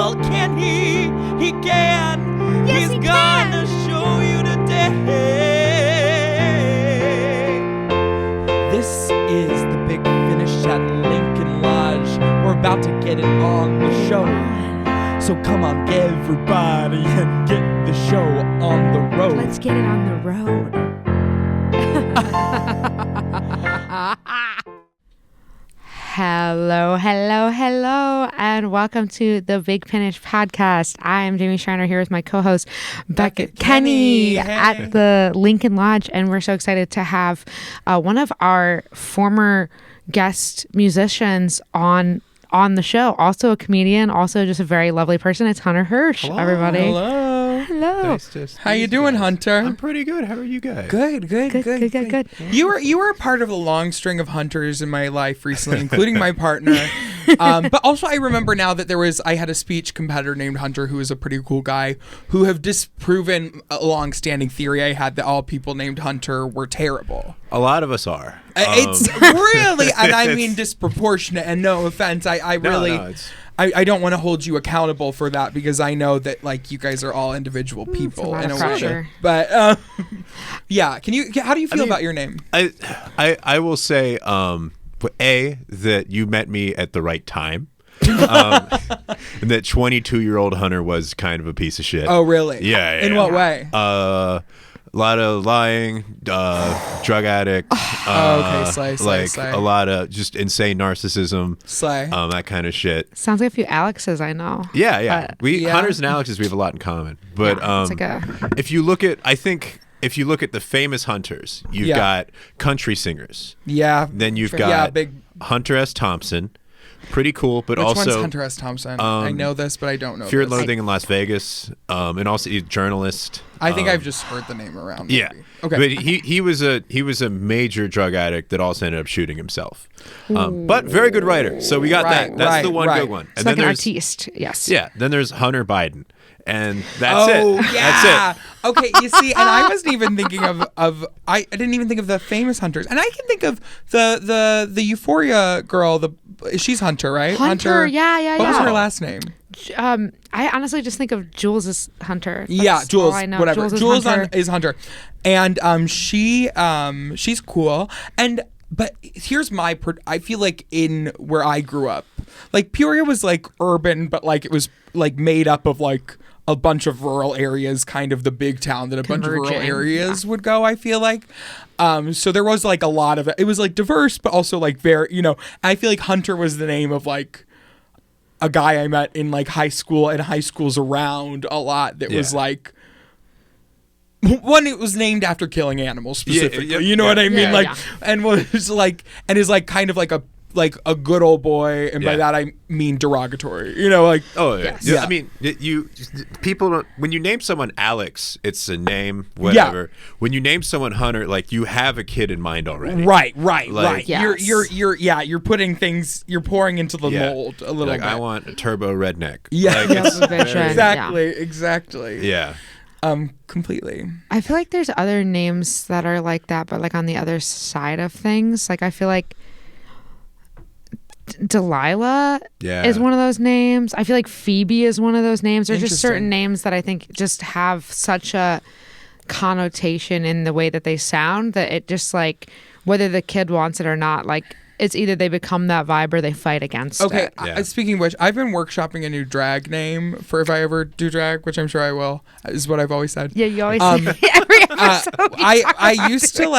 Well, can he? He can. Yes, He's he gonna show you today. This is the Big Finish at Lincoln Lodge. We're about to get it on the show. So come on, everybody, and get the show on the road. Let's get it on the road. Hello, and welcome to the Big Finish podcast. I am Jamie Schreiner here with my co-host Beckett Kenny at the Lincoln Lodge, and we're so excited to have one of our former guest musicians on the show. Also a comedian, also just a very lovely person. It's Hunter Hirsh, everybody. Hello. Nice How you doing, Hunter? I'm pretty good. How are you guys? Good. You were a part of a long string of Hunters in my life recently, including my partner. But also I remember now that I had a speech competitor named Hunter who was a pretty cool guy who have disproven a long-standing theory I had that all people named Hunter were terrible. A lot of us are. It's really, and I mean disproportionate, and no offense, I really... No, I don't want to hold you accountable for that because I know that like you guys are all individual people in a way. But yeah, how do you feel about your name? I will say that you met me at the right time. And that 22-year-old Hunter was kind of a piece of shit. Oh, really? Yeah. In what way? A lot of lying, drug addict. Okay, slay. A lot of just insane narcissism. Slay. That kind of shit. Sounds like a few Alexes I know. Yeah. Hunters and Alexes, we have a lot in common. But if you look at the famous Hunters, you've got country singers. Yeah. Then you've got Hunter S. Thompson. Pretty cool, but Which also... one's Hunter S. Thompson? I know this, but I don't know Fear this. and Loathing in Las Vegas, and also he's a journalist. I think I've just heard the name around. Yeah. Maybe. Okay. But he was a major drug addict that also ended up shooting himself. But very good writer. So we got that. That's the one good one. And then like an artiste, yes. Yeah. Then there's Hunter Biden. And that's it. Yeah. That's it. Okay, you see, and I wasn't even thinking I didn't even think of the famous Hunters. And I can think of the Euphoria girl, she's Hunter, right? Hunter, yeah. What was her last name? I honestly just think of Jules as Hunter. That's Jules, I know. Whatever. Jules is Hunter. And she's cool. But here's I feel like in where I grew up, like Peoria was like urban, but like it was like made up of like a bunch of rural areas, kind of the big town that a bunch of rural areas would go, I feel like. So there was like a lot of it was like diverse, but also like very, I feel like Hunter was the name of like a guy I met in like high school and high schools around a lot that was like, one, it was named after killing animals specifically. You know what I mean? And was like, and is like kind of like a good old boy, and by that I mean derogatory. Oh yeah. Yeah. I mean, people don't, when you name someone Alex, it's a name, whatever. Yeah. When you name someone Hunter, like you have a kid in mind already. Right. Yes. You're putting things, you're pouring into the mold a little bit. I want a turbo redneck. Yeah. Like, exactly. Yeah. Completely. I feel like there's other names that are like that, but like on the other side of things. Like I feel like Delilah is one of those names. I feel like Phoebe is one of those names. There's just certain names that I think just have such a connotation in the way that they sound that it just like, whether the kid wants it or not, like it's either they become that vibe or they fight against it. Okay, speaking of which, I've been workshopping a new drag name for if I ever do drag, which I'm sure I will, is what I've always said. Yeah, you always say every episode. I used to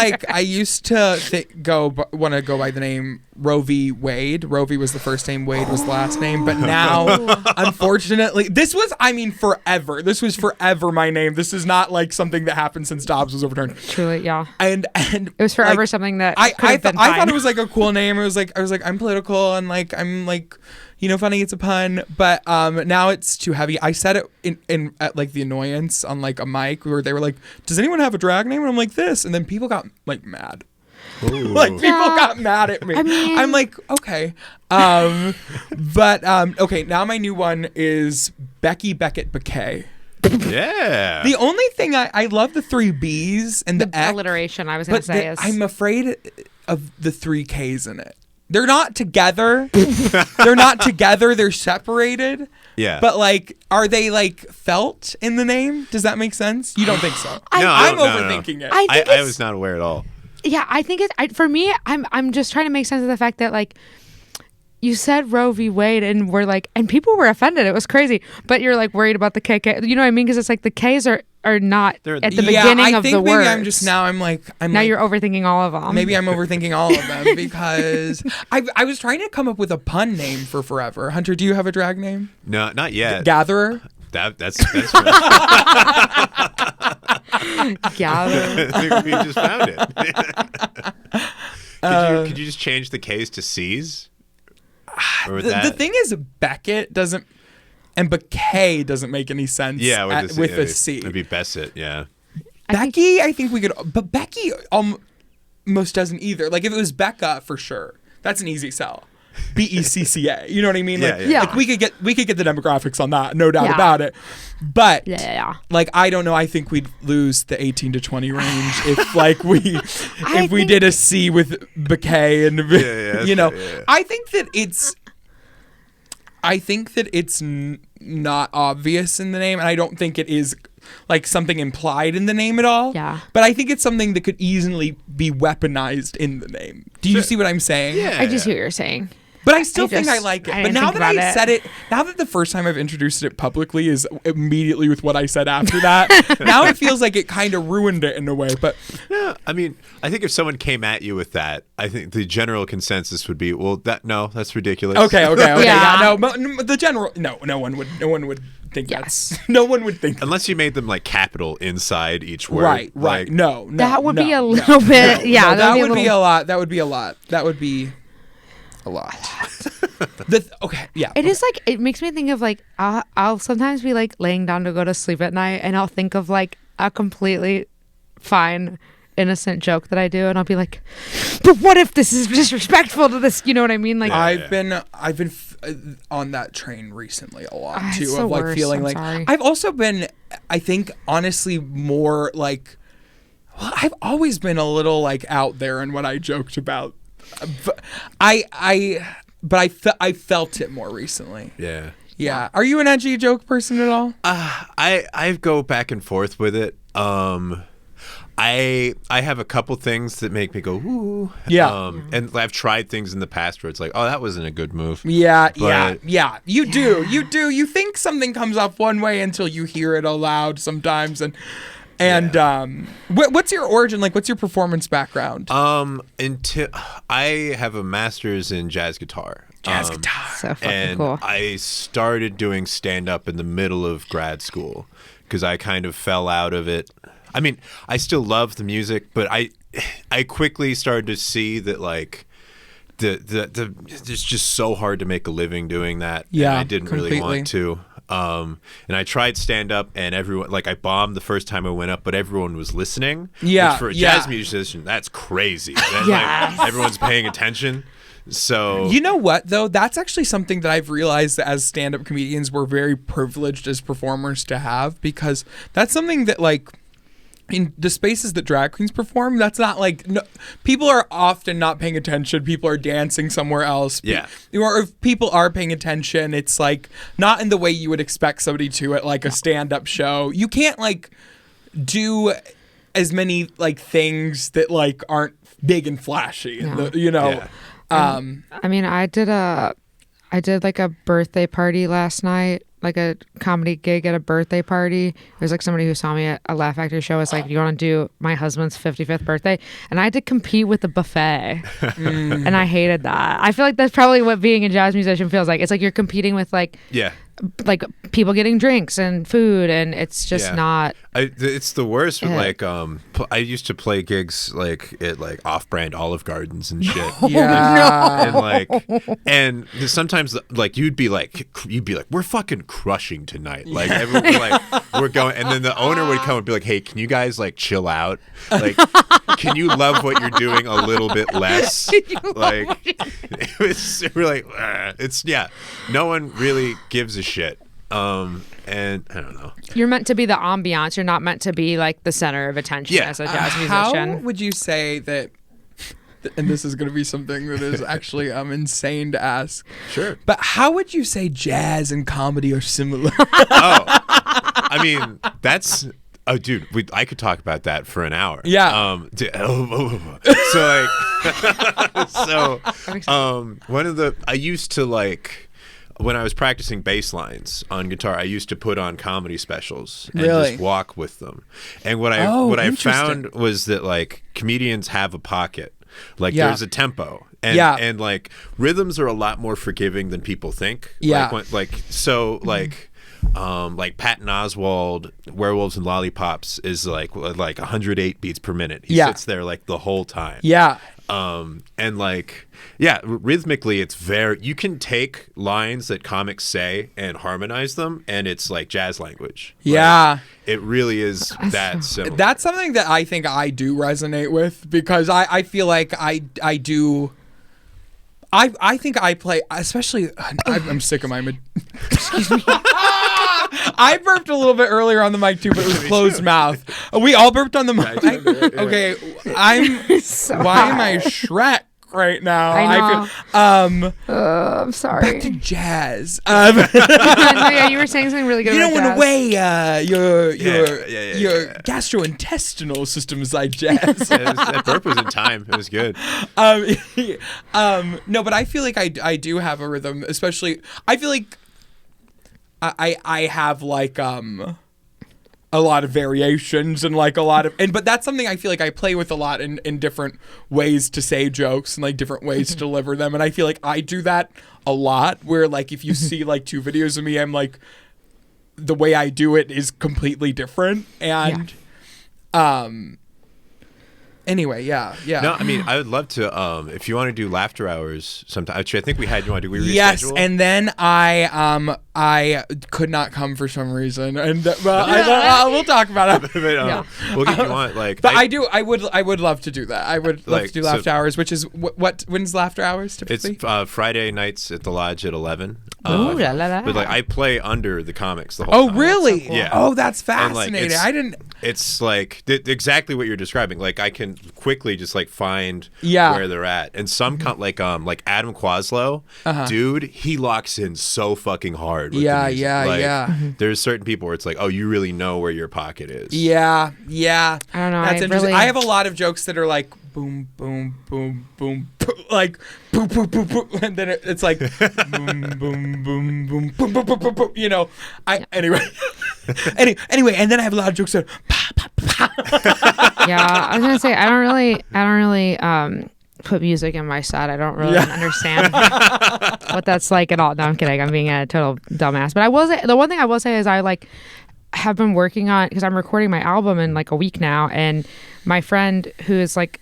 want to go by the name Roe v. Wade. Roe v. was the first name, Wade was the last name, but now, unfortunately, this was forever. This was forever my name. This is not like something that happened since Dobbs was overturned. Truly, yeah. And it was forever like, something that I thought it was like a cool name. I was like I'm political and like I'm like funny, it's a pun, but now it's too heavy. I said it in at like the Annoyance on like a mic where they were like, does anyone have a drag name? And I'm like, this, and then people got like mad. Like people got mad at me. I'm like, okay. But okay, now my new one is Beckett Bouquet. Yeah. The only thing I love the 3 B's and the X, alliteration I was going to say is I'm afraid of the 3 K's in it. they're not together. They're separated. Yeah. But like, are they like felt in the name? Does that make sense? You don't think so? I'm overthinking it. I was not aware at all. Yeah, I think for me, I'm just trying to make sense of the fact that like you said Roe v. Wade and we're like, and people were offended. It was crazy. But you're like worried about the KK. You know what I mean? Because it's like the K's are not at the beginning of the words. I'm like you're overthinking all of them. Maybe I'm overthinking all of them because I was trying to come up with a pun name for forever. Hunter, do you have a drag name? No, not yet. Gatherer? That's Gather. we just found it. Could you just change the K's to C's? The thing is, Beckett doesn't, and Beckett doesn't make any sense. Yeah, with a C. It'd be Beckett. Yeah. Becky, I think we could, but Becky almost doesn't either. Like if it was Becca, for sure, that's an easy sell. Becca. You know what I mean? Like, yeah. Like we could get the demographics on that, no doubt about it. But like I don't know. I think we'd lose the 18 to 20 range if like we did a C with Beckett and you know. Yeah. I think that it's not obvious in the name, and I don't think it is like something implied in the name at all. Yeah. But I think it's something that could easily be weaponized in the name. Do you see what I'm saying? Yeah. I just hear what you're saying. But I still think I like it. I But didn't now think that about I it. said it, now that the first time I've introduced it publicly is immediately with what I said after that, now it feels like it kind of ruined it in a way. But Yeah, I mean, I think if someone came at you with that, I think the general consensus would be, well, that's ridiculous. okay. Yeah. Yeah, no, but the general, no one would think Yes. no one would think Unless you made them like capital inside each word. Right. Like, No. That would be a no. little bit. Yeah, No, that would be little- a lot. That would be a lot. Okay, yeah. It is like, it makes me think of like, I'll sometimes be like laying down to go to sleep at night and I'll think of like a completely fine, innocent joke that I do and I'll be like, but what if this is disrespectful to this? You know what I mean? Like, I've been on that train recently a lot too, it's of the like worst. feeling I'm like sorry. I've also been, I think honestly more like, well, I've always been a little like out there in what I joked about. But I felt it more recently. Yeah. Yeah. Are you an edgy joke person at all? I go back and forth with it. I have a couple things that make me go, ooh. Yeah. And I've tried things in the past where it's like, oh, that wasn't a good move. Yeah. But- You do. You think something comes off one way until you hear it aloud sometimes. What's your origin? Like, what's your performance background? Until I have a master's in jazz guitar. so fucking And cool. I started doing stand-up in the middle of grad school because I kind of fell out of it. I mean, I still love the music, but I quickly started to see that like it's just so hard to make a living doing that. Yeah, and I didn't really completely. want to. And I tried stand-up, and everyone, like, I bombed the first time I went up, but everyone was listening. Yeah, which for a yeah. jazz musician, that's crazy. That, Yes. like, everyone's paying attention. So You know what, though? That's actually something that I've realized that as stand-up comedians, we're very privileged as performers to have, because that's something that, like, in the spaces that drag queens perform, that's not like, no, people are often not paying attention. People are dancing somewhere else. Yeah. Or if people are paying attention, it's like not in the way you would expect somebody to at like a stand-up show. You can't like do as many like things that like aren't big and flashy, you know. Yeah. I mean, I did like a birthday party last night, like a comedy gig at a birthday party. It was like somebody who saw me at a Laugh Factory show was like, you want to do my husband's 55th birthday? And I had to compete with the buffet. And I hated that. I feel like that's probably what being a jazz musician feels like. It's like you're competing with like people getting drinks and food, and it's just not. It's the worst with like I used to play gigs like at like off-brand Olive Gardens and shit. Yeah. And like, and sometimes like you'd be like we're fucking crushing tonight. Like everyone like we're going, and then the owner would come and be like, hey, can you guys like chill out? Like, can you love what you're doing a little bit less? Like, we're like, it's no one really gives a shit. And I don't know. You're meant to be the ambiance. You're not meant to be like the center of attention as a jazz musician. How would you say that and this is going to be something that is actually insane to ask. Sure. But how would you say jazz and comedy are similar? I mean, that's. Oh, dude, I could talk about that for an hour. Yeah. One of the I used to like when I was practicing bass lines on guitar, I used to put on comedy specials and just walk with them. And what I found was that like comedians have a pocket. Like there's a tempo. And like rhythms are a lot more forgiving than people think. Yeah. Like Patton Oswalt, Werewolves and Lollipops is like 108 beats per minute. He sits there like the whole time. Yeah. And like, rhythmically it's you can take lines that comics say and harmonize them, and it's like jazz language. Yeah. Like, it really is that simple. That's something that I think I do resonate with, because I feel like I do. I think I play, especially. I'm sick of my. Excuse me. I burped a little bit earlier on the mic too, but it was closed mouth. We all burped on the mic. Okay, why am I Shrek right now? I know. I'm sorry. Back to jazz. Yeah, you were saying something really good. You don't want to weigh your gastrointestinal systems like jazz. That burp was in time. It was good. No, but I feel like I do have a rhythm, especially. I feel like I have like a lot of variations and like a lot of but that's something I feel like I play with a lot in different ways to say jokes and like different ways to deliver them, and I feel like I do that a lot, where like if you see like 2 videos of me, I'm like the way I do it is completely different, and anyway, yeah. No, I mean, I would love to, if you want to do laughter hours sometime. Actually, I think we had, did we reschedule? Yes, and then I could not come for some reason, and we'll talk about it. We'll get you on, like. But I would love to do that. I would love to do laughter hours, which is when's laughter hours typically? It's Friday nights at the Lodge at 11. Ooh, la, la, la. But like I play under the comics the whole time. Oh, really? So cool. Yeah. Oh, that's fascinating. Like, I didn't. It's like exactly what you're describing. Like I can quickly just like find where they're at, and some like Adam Quaslow, dude, he locks in so fucking hard. With the music. Like, there's certain people where it's like, oh, you really know where your pocket is. Yeah. I don't know. That's interesting. I have a lot of jokes that are like boom, boom, boom, boom, boom, like boom, boom, boom, boom, and then it's like boom, boom, boom, boom, boom, boom, boom, boom, boom. You know, anyway, and then I have a lot of jokes that. Yeah, I was gonna say I don't really put music in my set. I don't really understand what that's like at all. No, I'm kidding. I'm being a total dumbass. But I will say the one thing I will say is I like have been working on, because I'm recording my album in like a week now, and my friend who is like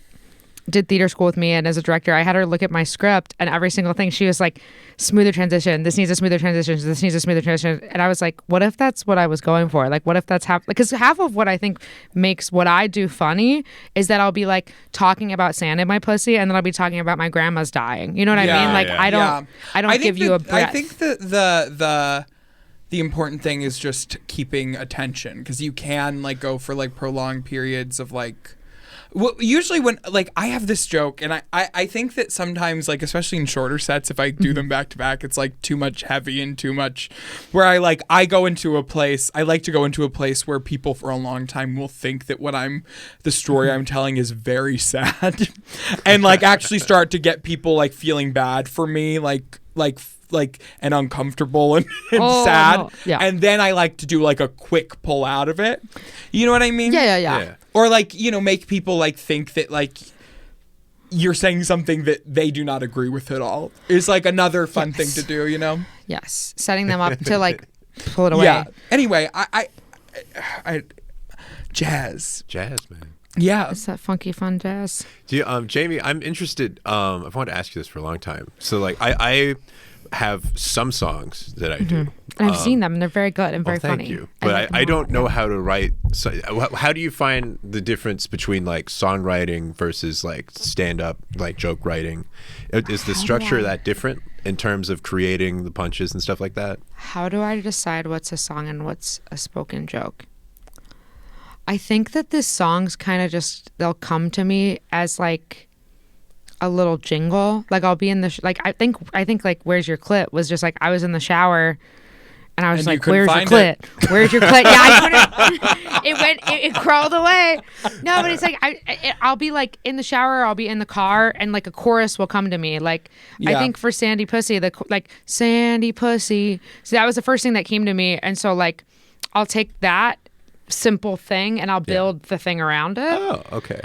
did theater school with me and as a director, I had her look at my script, and every single thing she was like, smoother transition, this needs a smoother transition, this needs a smoother transition. And I was like, what if that's what I was going for? Like, what if that's because half of what I think makes what I do funny is that I'll be like talking about sand in my pussy, and then I'll be talking about my grandma's dying. You know what I mean? Like, I don't give you a breath. I think that the important thing is just keeping attention, because you can like go for like prolonged periods of like. Well, usually when like I have this joke, and I think that sometimes, like especially in shorter sets, if I do them back to back, it's like too much heavy and too much where I like to go into a place where people for a long time will think that the story I'm telling is very sad and like actually start to get people like feeling bad for me, like and uncomfortable and sad. No. Yeah. And then I like to do like a quick pull out of it. You know what I mean? Yeah. Or like, make people like think that like you're saying something that they do not agree with at all. It's like another fun thing to do, Yes. Setting them up to like pull it away. Yeah. Anyway, I jazz. Jazz, man. Yeah. It's that funky fun jazz. Do you, Jamie, I'm interested, I've wanted to ask you this for a long time. So like I have some songs that I do. And I've seen them, and they're very good and very funny. Thank you. But I don't know how to write. So how do you find the difference between like songwriting versus like stand-up, like joke writing? Is the structure that different in terms of creating the punches and stuff like that? How do I decide what's a song and what's a spoken joke? I think that the songs kind of they'll come to me as like a little jingle. Like I'll be in the like I think like Where's Your Clit was just like I was in the shower and I was like, where's your clit? Where's your clit? Yeah, I couldn't. It crawled away. No, but it's like I'll be like in the shower, I'll be in the car, and like a chorus will come to me. Like I think for Sandy Pussy, like Sandy Pussy. So that was the first thing that came to me, and so like I'll take that simple thing and I'll build the thing around it. Oh, okay.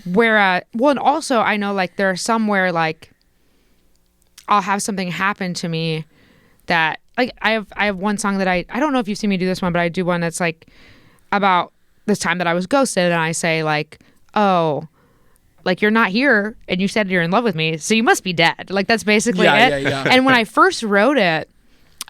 Where well, and also I know like there are some where like I'll have something happen to me that like I have one song that I don't know if you've seen me do this one, but I do one that's like about this time that I was ghosted, and I say like, oh, like you're not here and you said you're in love with me, so you must be dead. Like that's basically it. Yeah. And when I first wrote it,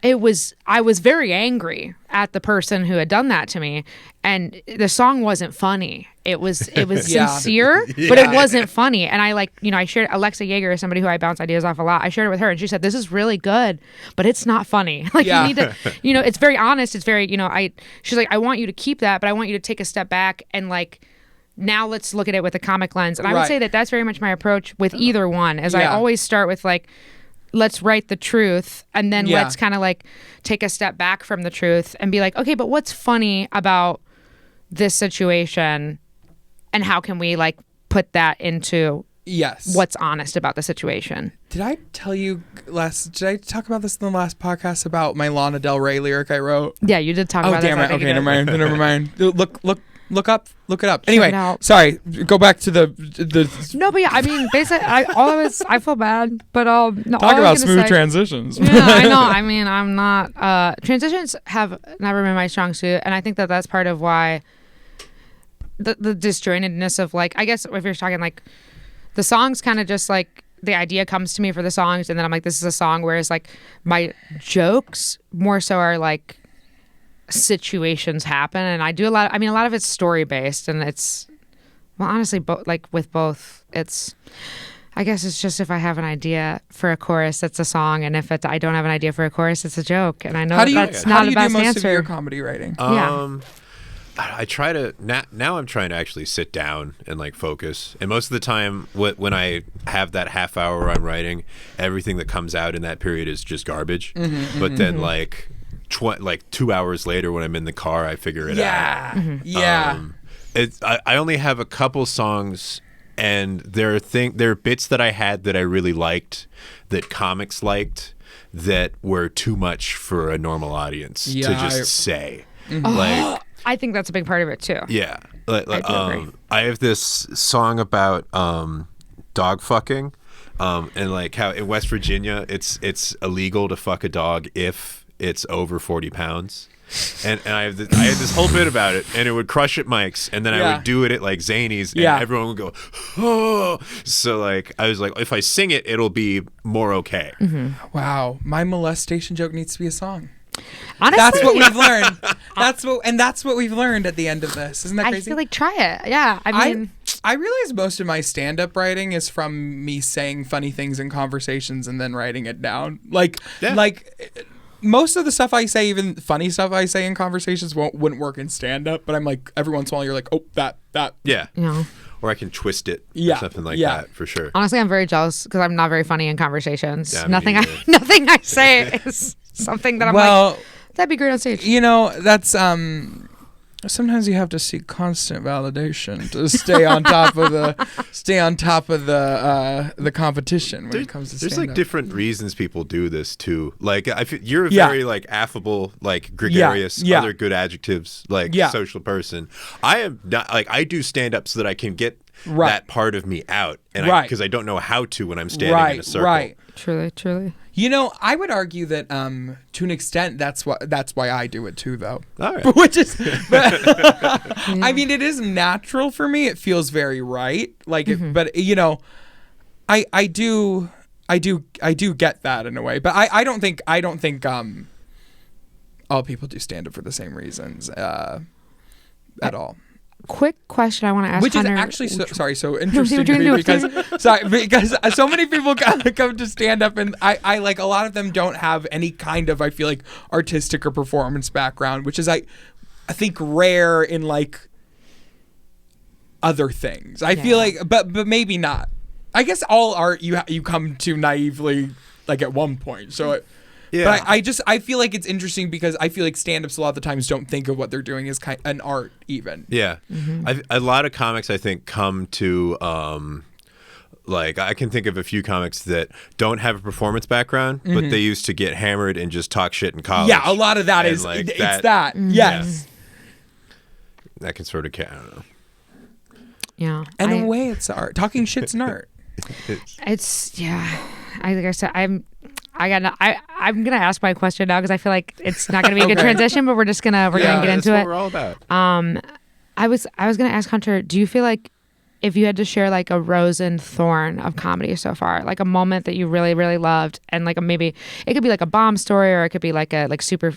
I was very angry at the person who had done that to me, and the song wasn't funny. It was sincere, but it wasn't funny. And I like, I shared Alexa Yeager is somebody who I bounce ideas off a lot. I shared it with her, and she said, "This is really good, but it's not funny. Like you need to, it's very honest. It's very, she's like, I want you to keep that, but I want you to take a step back and like, now let's look at it with a comic lens." And I would say that that's very much my approach with either one. Is I always start with like, let's write the truth, and then let's kind of like take a step back from the truth and be like, okay, but what's funny about this situation, and how can we like put that into what's honest about the situation? Did I tell you did I talk about this in the last podcast about my Lana Del Rey lyric I wrote? Yeah, you did talk about this. Oh, damn it. Okay, never mind. Look it up. Anyway, it sorry. Go back to the. No, but yeah, I mean, basically, I feel bad, but talk about smooth transitions. Yeah, I know. I mean, I'm not. Transitions have never been my strong suit, and I think that that's part of why the disjointedness of like, I guess if you're talking like, the songs kind of just like the idea comes to me for the songs, and then I'm like, this is a song. Whereas like my jokes more so are like, situations happen, and I do a lot of it's story based, and it's honestly with both it's, I guess it's just if I have an idea for a chorus, it's a song, and if I don't have an idea for a chorus, it's a joke. And I know that's not the best answer. How do you do most of your comedy writing? I try to now I'm trying to actually sit down and like focus, and most of the time when I have that half hour where I'm writing, everything that comes out in that period is just garbage. But then like 2 hours later when I'm in the car, I figure it out. I only have a couple songs, and there are bits that I had that I really liked, that comics liked, that were too much for a normal audience to just say. Like, I think that's a big part of it too. Yeah, I have this song about dog fucking, and like how in West Virginia it's illegal to fuck a dog if it's over 40 pounds. And I had this whole bit about it, and it would crush at mics, and then I would do it at like Zanies, and everyone would go, oh. So like I was like, if I sing it, it'll be more okay. Wow, my molestation joke needs to be a song. Honestly, that's what we've learned. That's what we've learned at the end of this. Isn't that crazy? I feel like try it. Yeah, I mean, I realize most of my stand-up writing is from me saying funny things in conversations and then writing it down. Like most of the stuff I say, even funny stuff I say in conversations, wouldn't work in stand-up. But I'm like, every once in a while, you're like, oh, that. Yeah. Or I can twist it or something like that, for sure. Honestly, I'm very jealous because I'm not very funny in conversations. Yeah, nothing I say is something that I'm like, that'd be great on stage. That's sometimes you have to seek constant validation to stay on top of the competition when it comes to stand-up. There's like different reasons people do this too. Like I feel you're a very like affable, like gregarious, other good adjectives, like social person. I am not, like I do stand-up so that I can get that part of me out, and because I don't know how to when I'm standing in a circle. Right. Truly. I would argue that to an extent that's why I do it too, though. All right. Which is, I mean, it is natural for me. It feels very right. Like, but I do get that in a way. But I don't think all people do stand up for the same reasons at all. Quick question I want to ask, which Hunter, is actually so interesting to me because so many people come to stand up, and I like a lot of them don't have any kind of, I feel like, artistic or performance background, which is I think rare in like other things. I feel like, but maybe not. I guess all art you come to naively like at one point. So, but I feel like it's interesting because I feel like stand-ups a lot of the times don't think of what they're doing as an art even. Yeah, a lot of comics I think come to. Like I can think of a few comics that don't have a performance background, but they used to get hammered and just talk shit in college. Yeah, a lot of that is like it's that. Yes. Yeah. That can sort of I don't know. Yeah. And in a way it's art. Talking shit's an art. It's like I said, I'm gonna ask my question now because I feel like it's not gonna be a good transition, but we're gonna get into that's it. What we're all about. I was gonna ask Hunter, do you feel like if you had to share like a rose and thorn of comedy so far, like a moment that you really, really loved, and like maybe it could be like a bomb story or it could be like a super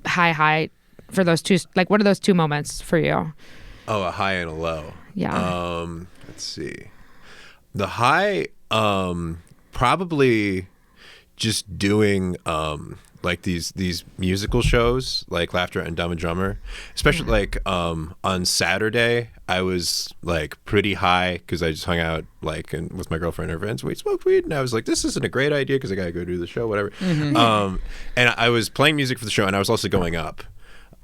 high for those two, like what are those two moments for you? Oh, a high and a low. Yeah. Let's see. The high, probably just doing like these musical shows like Laughter and Dumb and Drummer, especially like on Saturday I was like pretty high because I just hung out like with my girlfriend and her friends. We smoked weed and I was like, this isn't a great idea because I gotta go do the show, whatever. And I was playing music for the show and I was also going up.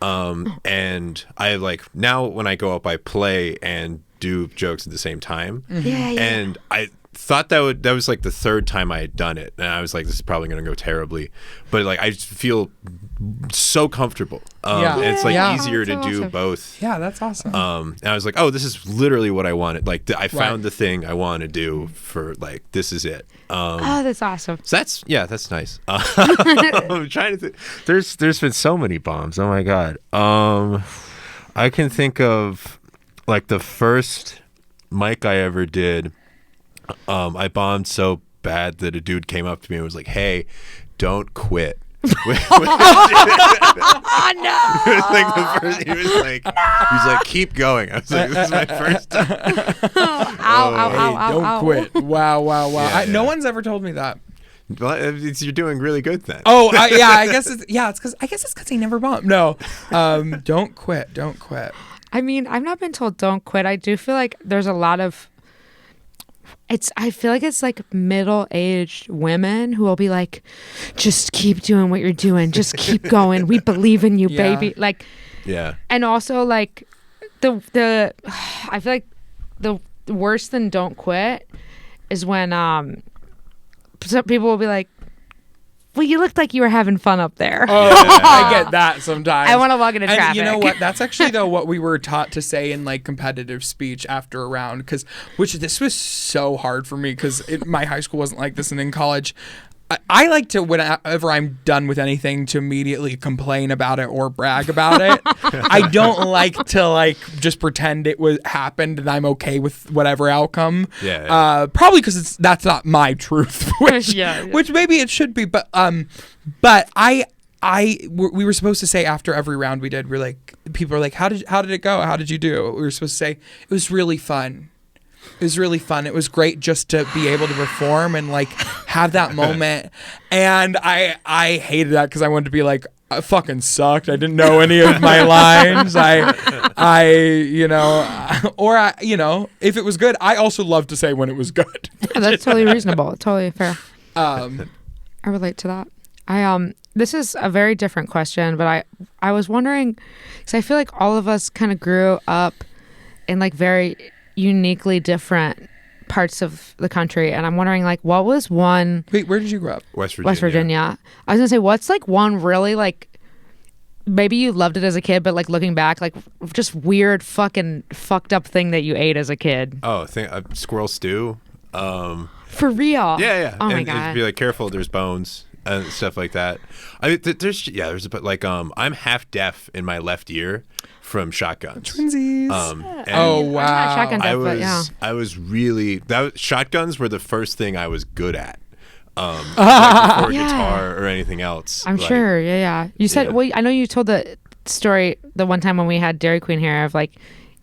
And I like now when I go up I play and do jokes at the same time. And I thought that was like the third time I had done it, and I was like, this is probably gonna go terribly, but like I just feel so comfortable. And it's like easier to do both. Yeah, that's awesome. And I was like, oh, this is literally what I wanted. Like I found the thing I want to do for like this is it. Oh, that's awesome. So that's nice. I'm trying to think. There's been so many bombs. Oh my god. I can think of like the first mic I ever did. I bombed so bad that a dude came up to me and was like, "Hey, don't quit." Oh no! It was like the first, he was like, "Keep going." I was like, "This is my first time." Ow! Don't quit. Wow. No Yeah. one's ever told me that. Well, you're doing really good then. Oh, I guess it's because he never bombed. No, don't quit. I mean, I've not been told don't quit. I do feel like there's a lot of. I feel like it's like middle-aged women who will be like, just keep doing what you're doing. Just keep going. We believe in you, baby. Like, yeah. And also like the I feel like the worse than don't quit is when some people will be like, well, you looked like you were having fun up there. Oh, I get that sometimes. I want to walk into traffic. And you know what? That's actually though what we were taught to say in like competitive speech after a round, which this was so hard for me because my high school wasn't like this, and in college, I like to whenever I'm done with anything to immediately complain about it or brag about it. I don't like to like just pretend it happened and I'm okay with whatever outcome. Yeah. Probably because that's not my truth, which maybe it should be. But we were supposed to say after every round we did, we're like, people are like, how did it go? How did you do? We were supposed to say it was really fun. It was really fun. It was great just to be able to perform and like have that moment. And I hated that because I wanted to be like, I fucking sucked. I didn't know any of my lines. If it was good, I also love to say when it was good. Yeah, that's totally reasonable. Totally fair. I relate to that. This is a very different question, but I was wondering, because I feel like all of us kind of grew up in like very uniquely different parts of the country, and I'm wondering like what was one. Wait, where did you grow up? West Virginia. West Virginia. I was gonna say, what's like one really like maybe you loved it as a kid, but like looking back, like just weird fucking fucked up thing that you ate as a kid? Oh, squirrel stew. For real? Yeah. Oh my and god. it'd be like, careful, there's bones and stuff like that. I mean, there's but like I'm half deaf in my left ear from shotguns. Twinsies. Oh wow. I'm not shotgun deaf, but yeah. I was really shotguns were the first thing I was good at. Like before guitar or anything else. I'm sure. Yeah. You said, well, I know you told the story the one time when we had Dairy Queen here of like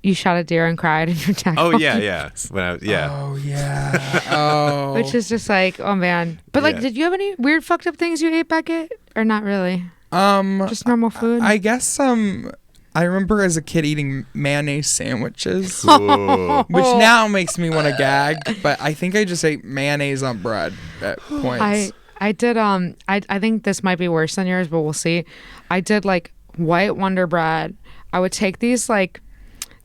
you shot a deer and cried in your dad. Oh yeah. When Oh yeah. Oh. Which is just like, oh man. But like, did you have any weird fucked up things you ate, Beckett, or not really? Just normal food. I guess I remember as a kid eating mayonnaise sandwiches, Ooh. which now makes me want to gag. But I think I just ate mayonnaise on bread at points. I did I think this might be worse than yours, but we'll see. I did like white Wonder Bread. I would take these like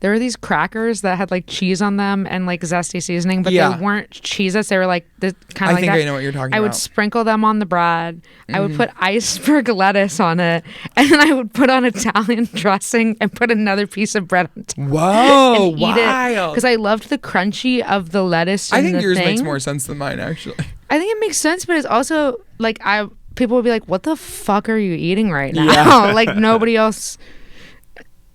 there were these crackers that had like cheese on them and like zesty seasoning, but they weren't Cheez-Its. They were like kind of like I think that. I know what you're talking about. I would sprinkle them on the bread. I would put iceberg lettuce on it, and then I would put on Italian dressing and put another piece of bread on top. Whoa, and eat it because I loved the crunchy of the lettuce. I think yours thing. makes more sense than mine, actually. I think it makes sense, but it's also like people would be like, "What the fuck are you eating right now?" Yeah. Like nobody else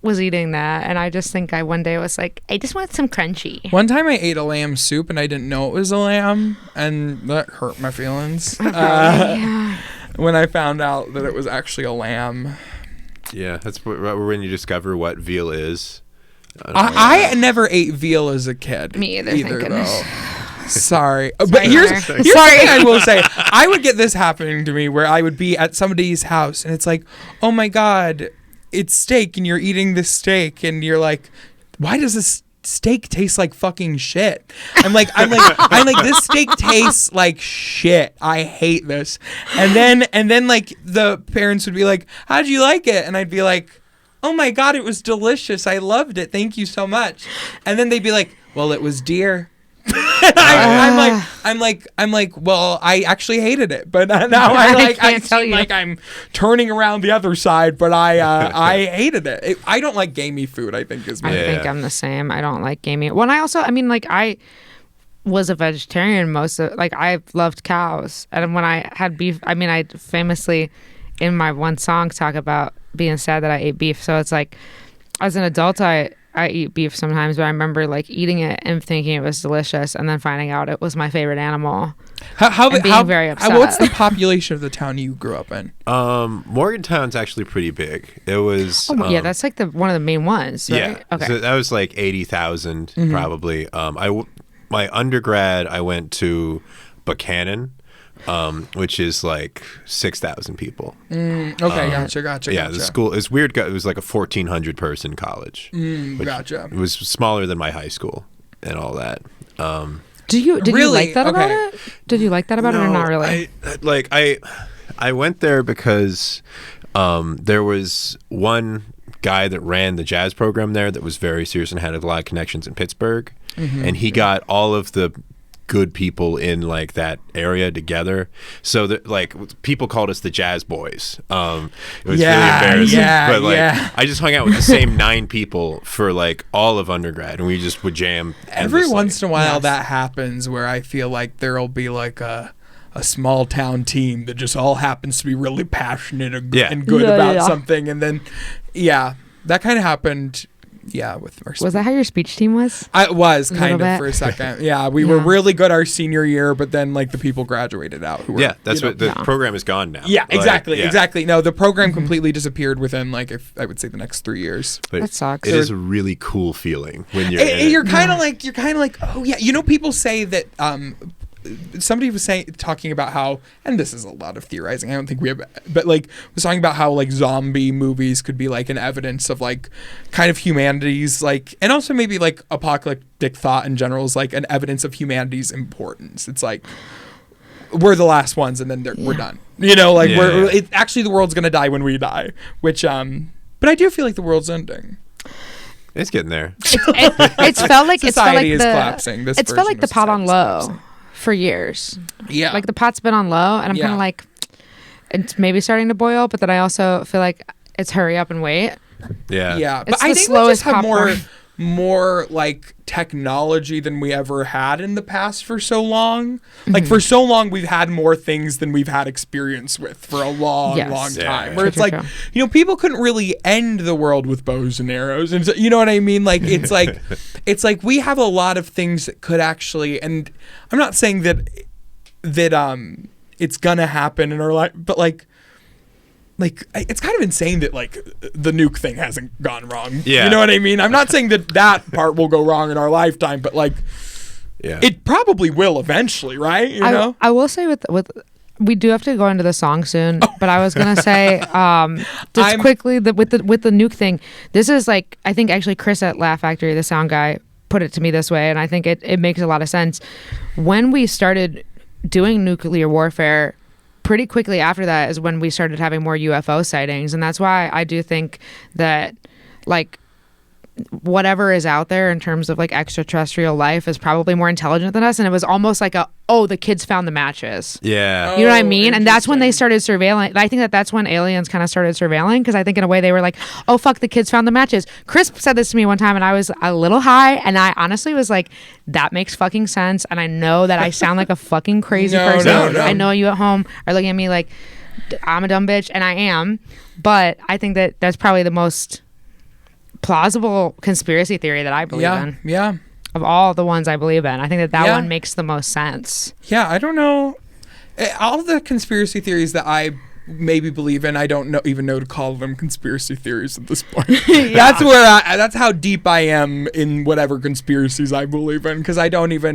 was eating that, and I just think I one day was like, I just want some crunchy. One time I ate a lamb soup and I didn't know it was a lamb, and that hurt my feelings when I found out that it was actually a lamb. Yeah, that's when you discover what veal is. I never ate veal as a kid. Me either, thank goodness. Sorry. But here's the thing I will say. I would get this happening to me where I would be at somebody's house and it's like, oh my God, it's steak and you're eating this steak and you're like, why does this steak taste like fucking shit? I'm like, this steak tastes like shit. I hate this. And then like the parents would be like, how'd you like it? And I'd be like, oh my God, it was delicious. I loved it. Thank you so much. And then they'd be like, well, it was deer. I'm like, well, I actually hated it, but now I seem like I'm turning around the other side, but I hated it. I don't like gamey food. I think is. I think I'm the same. I don't like gamey. Well, I was a vegetarian most of I loved cows, and when I had beef, I famously in my one song talk about being sad that I ate beef. So it's like, as an adult, I eat beef sometimes, but I remember like eating it and thinking it was delicious, and then finding out it was my favorite animal. Being very upset. What's the population of the town you grew up in? Morgantown's actually pretty big. It was. Yeah, that's like one of the main ones. Right? Yeah. Okay. So that was like 80,000 probably. My undergrad, I went to Buchanan. Which is like 6,000 people. Okay, gotcha. Yeah, the school is weird. It was like a 1,400 person college. Gotcha. It was smaller than my high school and all that. Did you like that about it? Did you like that about it or not really? I went there because there was one guy that ran the jazz program there that was very serious and had a lot of connections in Pittsburgh, and he got all of the good people in like that area together, so that like people called us the Jazz Boys. It was really embarrassing, but I just hung out with the same 9 people for like all of undergrad, and we just would jam every once in a while. That happens where I feel like there'll be like a small town team that just all happens to be really passionate and good about something, and then that kind of happened. Yeah, was that how your speech team was? It was kind of for a second. Yeah, we were really good our senior year, but then like the people graduated out. That's what the program is gone now. Yeah, exactly. No, the program completely disappeared within like I would say the next 3 years. But that sucks. It is a really cool feeling when you're kind of like oh yeah, people say that. Somebody was talking about how, and this is a lot of theorizing, I don't think we have, but like was talking about how like zombie movies could be like an evidence of like kind of humanity's like, and also maybe like apocalyptic thought in general is like an evidence of humanity's importance. It's like we're the last ones and then we're done, actually the world's gonna die when we die, which but I do feel like the world's ending. It's getting there. It's felt like society is collapsing. It's felt like the pot on low for years. Yeah, like the pot's been on low, and I'm kind of like, it's maybe starting to boil, but then I also feel like it's hurry up and wait. Yeah. But I think we just have more like technology than we ever had in the past for so long. Like for so long we've had more things than we've had experience with for a long time. Where it's like, people couldn't really end the world with bows and arrows, and so, you know what I mean? Like it's like we have a lot of things that could actually, and I'm not saying that it's gonna happen in our life, but like it's kind of insane that like the nuke thing hasn't gone wrong. Yeah. You know what I mean? I'm not saying that part will go wrong in our lifetime, but like it probably will eventually, right? You know? I will say with We do have to go into the song soon, but I was gonna say just quickly with the nuke thing. This is like, I think actually Chris at Laugh Factory, the sound guy, put it to me this way, and I think it makes a lot of sense. When we started doing nuclear warfare, pretty quickly after that is when we started having more UFO sightings, and that's why I do think that like whatever is out there in terms of like extraterrestrial life is probably more intelligent than us. And it was almost like the kids found the matches. Yeah. You know what I mean? And that's when they started surveilling. I think that's when aliens kind of started surveilling, because I think in a way they were like, oh fuck, the kids found the matches. Chris said this to me one time and I was a little high, and I honestly was like, that makes fucking sense. And I know that I sound like a fucking crazy person. No. I know you at home are looking at me like I'm a dumb bitch, and I am. But I think that that's probably the most plausible conspiracy theory that I believe in. Yeah. Of all the ones I believe in, I think that one makes the most sense. Yeah, I don't know. All the conspiracy theories that I maybe believe in, I don't even know to call them conspiracy theories at this point. That's that's how deep I am in whatever conspiracies I believe in, because I don't believe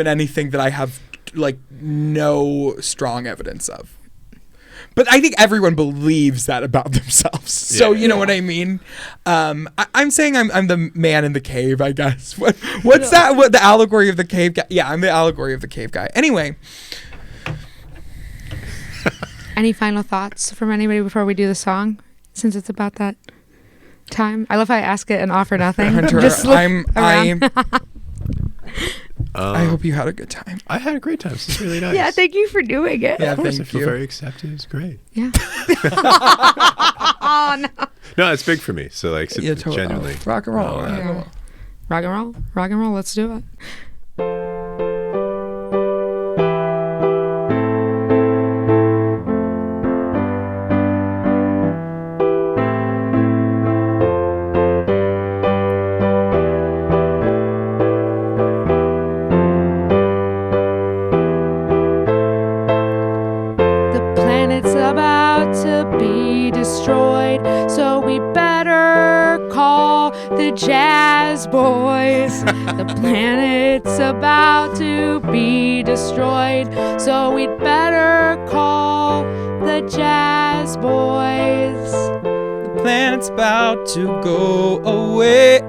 in anything that I have like no strong evidence of. But I think everyone believes that about themselves. So you know what I mean? I'm saying I'm the man in the cave, I guess. What's that? What, the allegory of the cave guy? Yeah, I'm the allegory of the cave guy. Anyway. Any final thoughts from anybody before we do the song? Since it's about that time. I love how I ask it and offer nothing. Hunter, Just I hope you had a good time. I had a great time. This is really nice. Yeah, thank you for doing it. Yeah, Of course, thank I feel you. very accepted. It's great. Yeah. Oh, no. No, it's big for me. So like, Totally. genuinely. Rock and roll. Yeah. Rock and roll. Rock and roll. Let's do it. So we better call the Jazz Boys. The planet's about to be destroyed, so we'd better call the Jazz Boys. The planet's about to go away,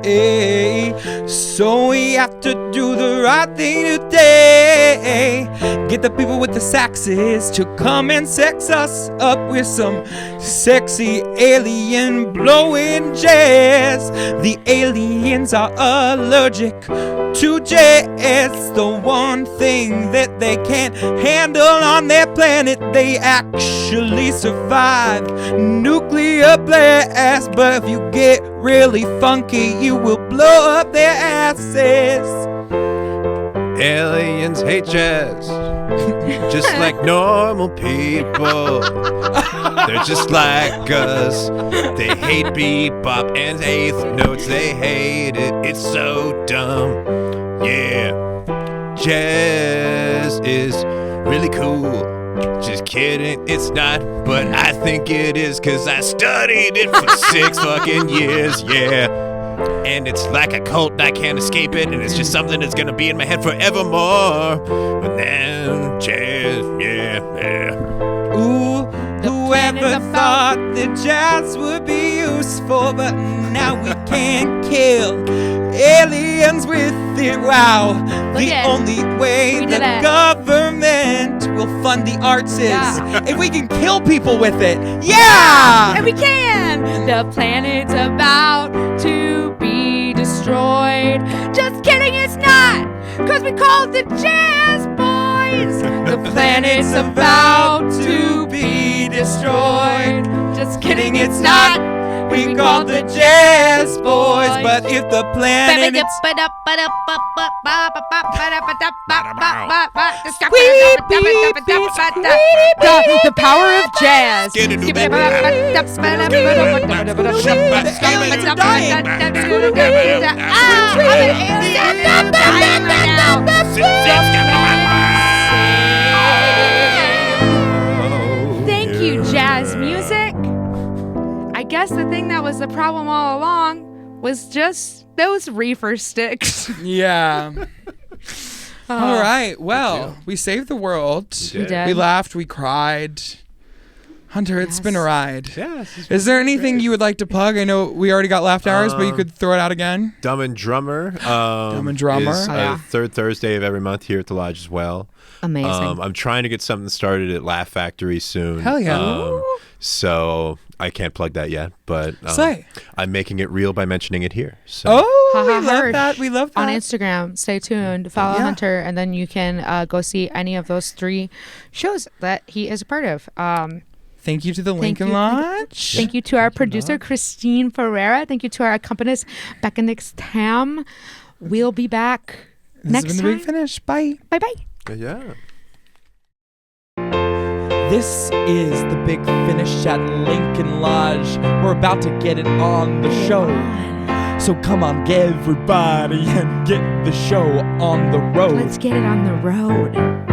so we have to do the right thing today. Get the people with the saxes to come and sex us up with some sexy alien blowing jazz. The aliens are allergic to jazz, the one thing that they can't handle on their planet. They actually survive nuclear blast, but if you get really funky, you will blow up their asses. Aliens hate jazz, just like normal people. They're just like us. They hate bebop and eighth notes. They hate it. It's so dumb. Yeah, jazz is really cool. Just kidding, it's not, but I think it is, 'cause I studied it for 6 fucking years. Yeah. And it's like a cult, I can't escape it, and it's just something that's gonna be in my head forevermore. But then, jazz, yeah. Ooh, whoever thought that jazz would be useful, but now we can't kill aliens with it. Wow, the only way the government will fund the arts is if we can kill people with it. Yeah! And we can! The planet's about to be destroyed. Just kidding, it's not! 'Cause we called the Jazz Boys! The planet's about to be destroyed. Just kidding, it's not! We called the Jazz Boys, but if the planet is... The power of jazz. Thank you, jazz music. I guess the thing that was the problem all along was just those reefer sticks. Yeah. All right. Well, we saved the world. We did. We laughed. We cried. Hunter, it's been a ride. Yeah. Is there anything you would like to plug? I know we already got laughed hours, but you could throw it out again. Dumb and Drummer. Dumb and Drummer. Is, Oh, yeah. third Thursday of every month here at the Lodge as well. Amazing. I'm trying to get something started at Laugh Factory soon. Hell yeah. So I can't plug that yet, but Slay. I'm making it real by mentioning it here. So. Oh, Ha we ha love Hirsh that. We love that. on Instagram. Stay tuned. Follow Yeah. Hunter, and then you can go see any of those 3 shows that he is a part of. Thank you to the Thank Lincoln you. Lodge. Thank you to our producer, Christine Ferreira. Thank you to our accompanist, Beckett Tam. We'll be back This next has been time. The Big Finish. Bye. Bye-bye. Yeah. This is The Big Finish at Lincoln Lodge. We're about to get it on the show. So come on, everybody, and get the show on the road. Let's get it on the road.